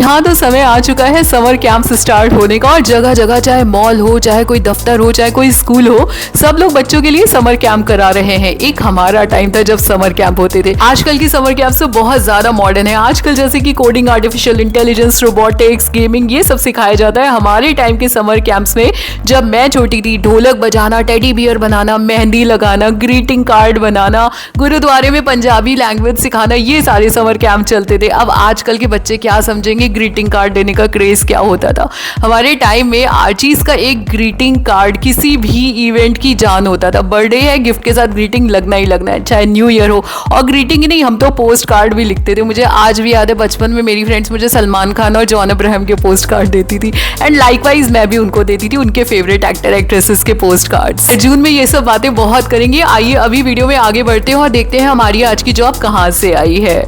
हाँ, तो समय आ चुका है समर कैंप स्टार्ट होने का और जगह जगह चाहे मॉल हो, चाहे कोई दफ्तर हो, चाहे कोई स्कूल हो, सब लोग बच्चों के लिए समर कैंप करा रहे हैं। एक हमारा टाइम था जब समर कैंप होते थे। आजकल की समर कैंप तो बहुत ज्यादा मॉडर्न है। आजकल जैसे कि coding, artificial intelligence, robotics, gaming, ये सब सिखाया जाता है। हमारे टाइम के समर कैंप्स में जब मैं छोटी थी, ढोलक बजाना, टेडी बियर बनाना, मेहंदी लगाना, ग्रीटिंग कार्ड बनाना, गुरुद्वारे में पंजाबी लैंग्वेज सिखाना, ये सारे समर कैंप चलते थे। अब आजकल के बच्चे क्या समझेंगे ग्रीटिंग कार्ड देने का क्रेज क्या होता था। हमारे टाइम में आर्चीज का एक ग्रीटिंग कार्ड किसी भी इवेंट की जान होता था। बर्थडे है, गिफ्ट के साथ ग्रीटिंग लगना ही लगना है, चाहे न्यू ईयर हो। और ग्रीटिंग ही नहीं, हम तो पोस्ट कार्ड भी लिखते थे। मुझे आज भी याद है, बचपन में मेरी फ्रेंड्स मुझे सलमान खान और जॉन अब्राहम के पोस्ट कार्ड देती थी एंड लाइकवाइज मैं भी उनको देती थी उनके फेवरेट एक्टर एक्ट्रेसेस के पोस्ट कार्ड्स। जून में ये सब बातें बहुत करेंगे। आइए अभी वीडियो में आगे बढ़ते हैं और देखते हैं हमारी आज की जॉब कहाँ से आई है।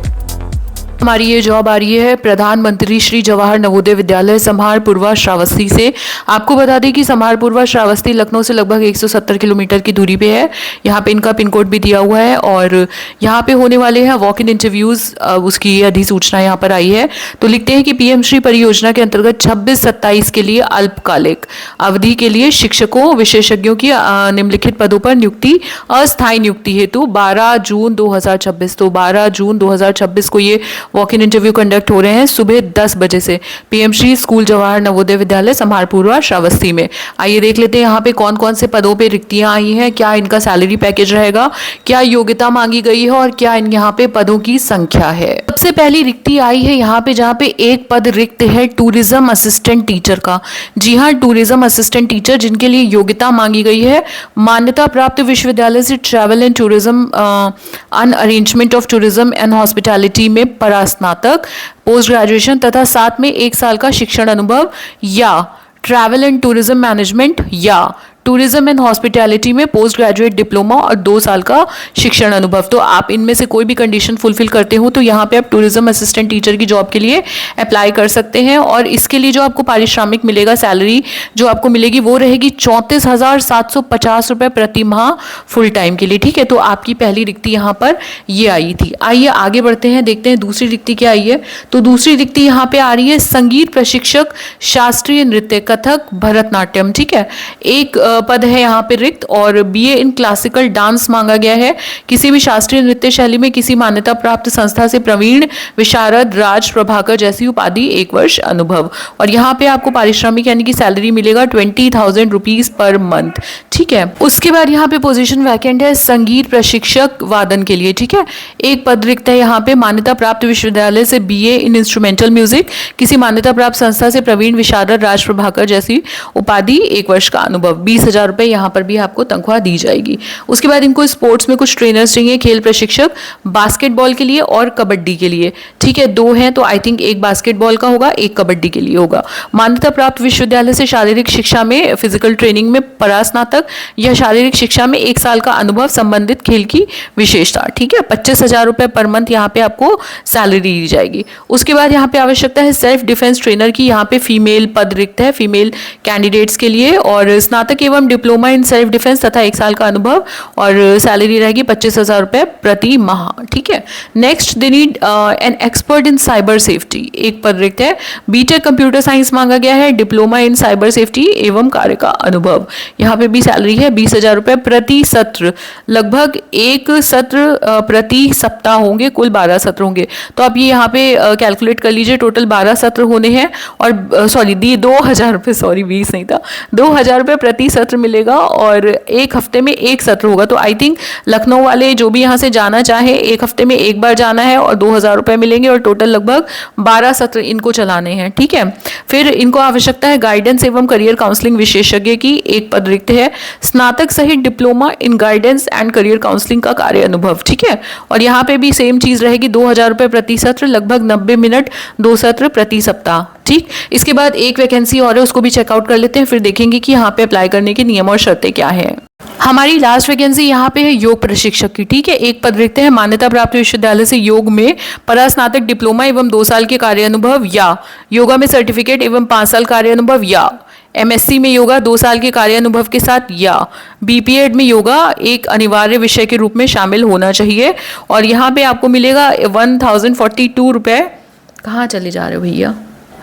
हमारी ये जॉब आ रही है प्रधानमंत्री श्री जवाहर नवोदय विद्यालय सम्हारपुरवा श्रावस्ती से। आपको बता दें कि सम्हारपुरवा श्रावस्ती लखनऊ से लगभग 170 किलोमीटर की दूरी पे है। यहाँ पे इनका पिन कोड भी दिया हुआ है और यहाँ पे होने वाले हैं वॉक इन इंटरव्यूज़, उसकी अधिसूचना यहाँ पर आई है। तो लिखते हैं कि पीएम श्री परियोजना के अंतर्गत 26-27 के लिए अल्पकालिक अवधि के लिए शिक्षकों विशेषज्ञों की निम्नलिखित पदों पर नियुक्ति अस्थायी नियुक्ति हेतु 12 जून 2026, तो 12 जून 2026 को ये वॉक इन इंटरव्यू कंडक्ट हो रहे हैं सुबह 10 बजे से पीएम श्री स्कूल जवाहर नवोदय विद्यालय सम्हारपुरवा श्रावस्ती में। आइए देख लेते हैं यहाँ पे कौन कौन से पदों पे रिक्तियां आई हैं, क्या इनका सैलरी पैकेज रहेगा, क्या योग्यता मांगी गई है और क्या यहाँ पे पदों की संख्या है। सबसे पहली रिक्ति आई है यहाँ पे जहाँ पे एक पद रिक्त है टूरिज्म असिस्टेंट टीचर का। जी हाँ, टूरिज्म असिस्टेंट टीचर जिनके लिए योग्यता मांगी गई है मान्यता प्राप्त विश्वविद्यालय से travel and tourism an arrangement of tourism and hospitality में स्नातक, पोस्ट ग्रेजुएशन तथा साथ में 1 साल का शिक्षण अनुभव या ट्रैवल एंड टूरिज्म मैनेजमेंट या टूरिज्म एंड हॉस्पिटैलिटी में पोस्ट ग्रेजुएट डिप्लोमा और 2 साल का शिक्षण अनुभव। तो आप इनमें से कोई भी कंडीशन फुलफिल करते हो तो यहाँ पे आप टूरिज्म असिस्टेंट टीचर की जॉब के लिए अप्लाई कर सकते हैं। और इसके लिए जो आपको पारिश्रमिक मिलेगा, सैलरी जो आपको मिलेगी वो रहेगी 34,750 रुपये प्रति माह फुल टाइम के लिए। ठीक है, तो आपकी पहली रिक्ति यहाँ पर ये आई थी। आइए आगे बढ़ते हैं, देखते हैं दूसरी रिक्ति क्या आई है। तो दूसरी रिक्ति यहाँ पे आ रही है संगीत प्रशिक्षक, शास्त्रीय नृत्य, कथक, भरतनाट्यम। ठीक है, एक पद है यहाँ पे रिक्त और बीए इन क्लासिकल डांस मांगा गया है। किसी भी शास्त्रीय नृत्य शैली में किसी मान्यता प्राप्त संस्था से प्रवीण, विशारद, राज, प्रभाकर जैसी उपाधि, 1 वर्ष अनुभव। और यहाँ पे आपको पारिश्रमिक यानी कि सैलरी मिलेगा 20,000 रुपीज पर मंथ। ठीक है, उसके बाद यहाँ पे पोजीशन वैकेंट है संगीत प्रशिक्षक वादन के लिए। ठीक है, एक पद रिक्त है यहाँ पे मान्यता प्राप्त विश्वविद्यालय से बीए इन इंस्ट्रूमेंटल म्यूजिक, किसी मान्यता प्राप्त संस्था से प्रवीण, विशारद, राज, प्रभाकर जैसी उपाधि, 1 वर्ष का अनुभव। 20,000 रुपये यहाँ पर भी आपको तनख्वाह दी जाएगी। उसके बाद इनको स्पोर्ट्स में कुछ ट्रेनर्स चाहिए, खेल प्रशिक्षक, बास्केटबॉल के लिए और कबड्डी के लिए। ठीक है, 2 हैं तो आई थिंक एक बास्केटबॉल का होगा, एक कबड्डी के लिए होगा। मान्यता प्राप्त विश्वविद्यालय से शारीरिक शिक्षा में फिजिकल ट्रेनिंग में परास्नातक या शारीरिक शिक्षा में 1 साल का अनुभव, संबंधित खेल की विशेषता। ठीक है, 25,000 रुपये पर मंथ यहाँ पे आपको सैलरी दी जाएगी। उसके बाद यहाँ पे आवश्यकता है सेल्फ डिफेंस ट्रेनर की। यहाँ पे फीमेल पद रिक्त है फीमेल कैंडिडेट्स के लिए और स्नातक एवं डिप्लोमा इन सेल्फ डिफेंस तथा 1 साल का अनुभव और सैलरी रहेगी 25,000 रुपये प्रति माह। ठीक है, next they need an expert in cyber safety, एक पद रिक्त है। बीटेक कंप्यूटर साइंस मांगा गया है, डिप्लोमा इन साइबर सेफ्टी एवं कार्य का अनुभव। यहाँ पे भी सैलरी है 20,000 रुपये प्रति सत्र, लगभग 1 सत्र प्रति सप्ताह होंगे, कुल 12 सत्र होंगे। तो आप ये यहाँ पे कैलकुलेट कर लीजिए, टोटल 12 सत्र होने हैं और सॉरी 2,000 रुपये, सॉरी 20 नहीं था, 2,000 रुपये प्रति सत्र मिलेगा और 1 हफ्ते में 1 सत्र होगा। तो आई थिंक लखनऊ वाले जो भी यहाँ से जाना चाहे 1 हफ्ते में 1 बार जाना है और 2,000 रुपये मिलेंगे और टोटल लगभग 12 सत्र इनको चलाने हैं। ठीक है, फिर इनको आवश्यकता है गाइडेंस एवं करियर काउंसलिंग विशेषज्ञ की, एक पद रिक्त है। स्नातक सहित diploma in guidance and career counselling का कार्य अनुभव। ठीक है, और यहाँ पे भी सेम चीज रहेगी, 2,000 रुपये प्रति सत्र, लगभग 90 मिनट, 2 सत्र प्रति सप्ताह। ठीक, इसके बाद एक वैकेंसी और है, उसको भी चेकआउट कर लेते हैं, फिर देखेंगे कि यहाँ पे अप्लाई करने के नियम और शर्तें क्या है। हमारी लास्ट वैकेंसी यहाँ पे है योग प्रशिक्षक की। ठीक है, एक पद रिक्त है मान्यता प्राप्त विश्वविद्यालय से योग में परास्नातक डिप्लोमा एवं 2 साल के कार्य अनुभव या योगा में सर्टिफिकेट एवं 5 साल कार्य अनुभव या एमएससी में योगा 2 साल के कार्य अनुभव के साथ या बीपीएड में योगा एक अनिवार्य विषय के रूप में शामिल होना चाहिए। और यहाँ पे आपको मिलेगा 1,042 रुपये। कहाँ चले जा रहे हो भैया?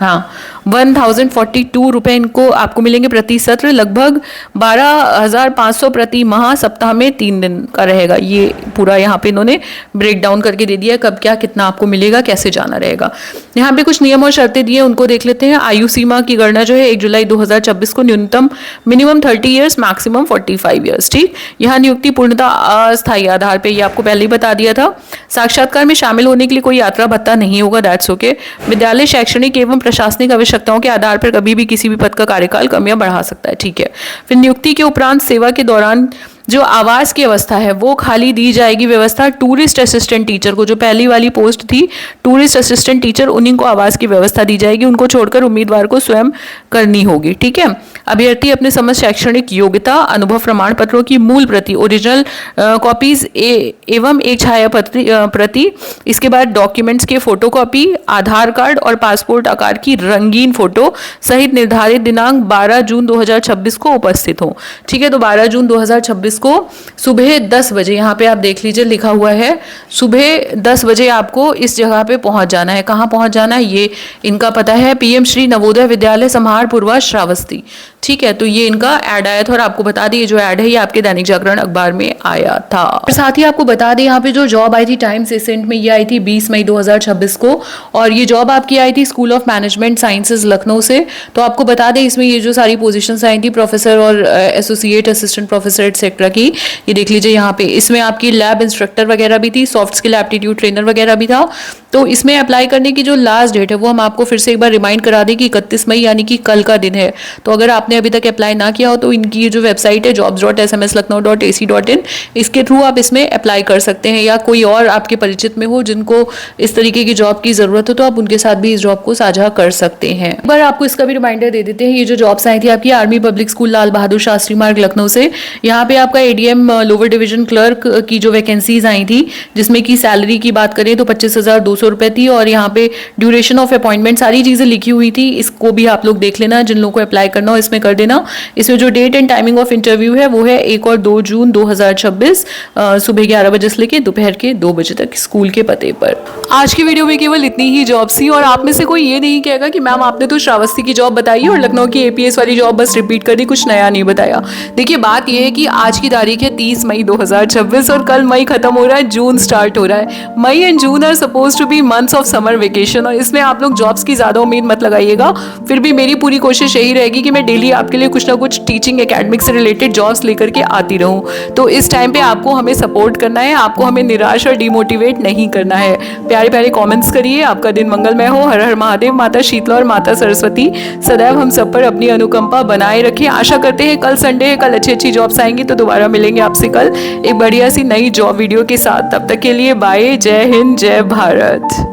हाँ 1042 रुपये इनको आपको मिलेंगे प्रति सत्र, लगभग 12,500 प्रति माह, सप्ताह में 3 दिन का रहेगा। ये पूरा यहाँ पे इन्होंने ब्रेक डाउन करके दे दिया कब क्या कितना आपको मिलेगा, कैसे जाना रहेगा। यहाँ पे कुछ नियम और शर्तें दिए उनको देख लेते हैं। आयु सीमा की गणना जो है 1 जुलाई 2026 को न्यूनतम मिनिमम 30 ईयर्स मैक्सिमम 45 ईयर्स। ठीक, यहाँ नियुक्ति पूर्णतः अस्थायी आधार पर, ये आपको पहले ही बता दिया था। साक्षात्कार में शामिल होने के लिए कोई यात्रा भत्ता नहीं होगा, दैट्स ओके। विद्यालय शैक्षणिक एवं प्रशासनिक आवश्यकताओं के आधार पर कभी भी किसी भी पद का कार्यकाल कम या बढ़ा सकता है। ठीक है, फिर नियुक्ति के उपरांत सेवा के दौरान जो आवास की अवस्था है वो खाली दी जाएगी व्यवस्था। टूरिस्ट असिस्टेंट टीचर को, जो पहली वाली पोस्ट थी टूरिस्ट असिस्टेंट टीचर, उन्हीं को आवास की व्यवस्था दी जाएगी, उनको छोड़कर उम्मीदवार को स्वयं करनी होगी। ठीक है, अभ्यर्थी अपने समस्त शैक्षणिक योग्यता, अनुभव प्रमाण पत्रों की मूल प्रति, ओरिजिनल कॉपीज एवं एक छाया प्रति, इसके बाद डॉक्यूमेंट्स के फोटोकॉपी, आधार कार्ड और पासपोर्ट आकार की रंगीन फोटो सहित निर्धारित दिनांक 12 जून 2026 को उपस्थित हो। ठीक है, तो 12 जून 2026 को सुबह 10 बजे, यहाँ पे आप देख लीजिए लिखा हुआ है, सुबह 10 बजे आपको इस जगह पे पहुंच जाना है। कहाँ पहुंच जाना है, ये इनका पता है, पीएम श्री नवोदय विद्यालय समाहरपुरवा श्रावस्ती। ठीक है, तो ये इनका ऐड आया था और आपको बता दें ये जो ऐड है ये आपके दैनिक जागरण अखबार में आया था। और साथ ही आपको बता दें यहाँ पे जो जॉब आई थी टाइम्स एसेंट में, ये आई थी 20 मई 2026 को, और ये जॉब आपकी आई थी school of management sciences Lucknow से। तो आपको बता दें इसमें ये जो सारी पोजीशंस आई थी प्रोफेसर और एसोसिएट असिस्टेंट प्रोफेसर एटसेट्रा की, ये देख लीजिए यहाँ पे। इसमें आपकी लैब इंस्ट्रक्टर वगैरह भी थी, सॉफ्ट स्किल एप्टीट्यूड ट्रेनर वगैरह भी था। तो इसमें अप्लाई करने की जो लास्ट डेट है वो हम आपको फिर से एक बार रिमाइंड करा दें कि 31 मई यानी कि कल का दिन है। तो अगर आपने अभी तक अप्लाई ना किया हो तो इनकी जो वेबसाइट है jobs.smslakhnau.ac.in, इसके थ्रू आप इसमें अप्लाई कर सकते हैं, या कोई और आपके परिचित में हो जिनको इस तरीके की जॉब की जरूरत हो तो आप उनके साथ भी इस जॉब को साझा कर सकते हैं। एक बार आपको इसका भी रिमाइंडर दे देते हैं, ये जो जॉब्स आई थी आपकी army public school Lal Bahadur Shastri मार्ग लखनऊ से, यहाँ पे आपका एडीएम लोअर डिवीजन क्लर्क की जो वैकेंसीज आई थी, जिसमें की सैलरी की बात करें तो 25,200 रुपए थी, और यहाँ पे ड्यूरेशन ऑफ अपॉइंटमेंट सारी चीजें लिखी हुई थी। इसको भी आप लोग देख लेना, जिन लोगों को अप्लाई करना हो इसमें कर देना। इसमें जो date and timing of interview है वो है 1 और 2 जून 2026 सुबह 11 बजे से लेकर दोपहर के 2 बजे तक स्कूल के पते पर। आज की वीडियो में केवल इतनी ही जॉब्स थी, और आप में से कोई ये नहीं कहेगा कि मैम आपने तो श्रावस्ती की जॉब बताई और लखनऊ की एपीएस वाली जॉब बस रिपीट कर दी, कुछ नया नहीं बताया। देखिए बात यह है कि आज की तारीख है 30 मई 2026 और कल मई खत्म हो रहा है, जून स्टार्ट हो रहा है। May and June are suppose to be months of summer vacation, और इसमें आप लोग जॉब्स की ज्यादा उम्मीद मत लगाइएगा। फिर भी मेरी पूरी कोशिश यही रहेगी कि मैं डेली आपके लिए कुछ ना कुछ टीचिंग एकेडमिक से रिलेटेड जॉब्स लेकर के आती रहूं। तो इस टाइम पे आपको हमें सपोर्ट करना है, आपको हमें निराश और डिमोटिवेट नहीं करना है। प्यारे प्यारे कमेंट्स करिए। आपका दिन मंगलमय हो। हर हर महादेव। माता शीतला और माता सरस्वती सदैव हम सब पर अपनी अनुकंपा बनाए रखें। आशा करते हैं कल संडे है, कल अच्छी अच्छी जॉब्स आएंगी, तो दोबारा मिलेंगे आपसे कल एक बढ़िया सी नई जॉब वीडियो के साथ। तब तक के लिए बाय। जय हिंद, जय भारत।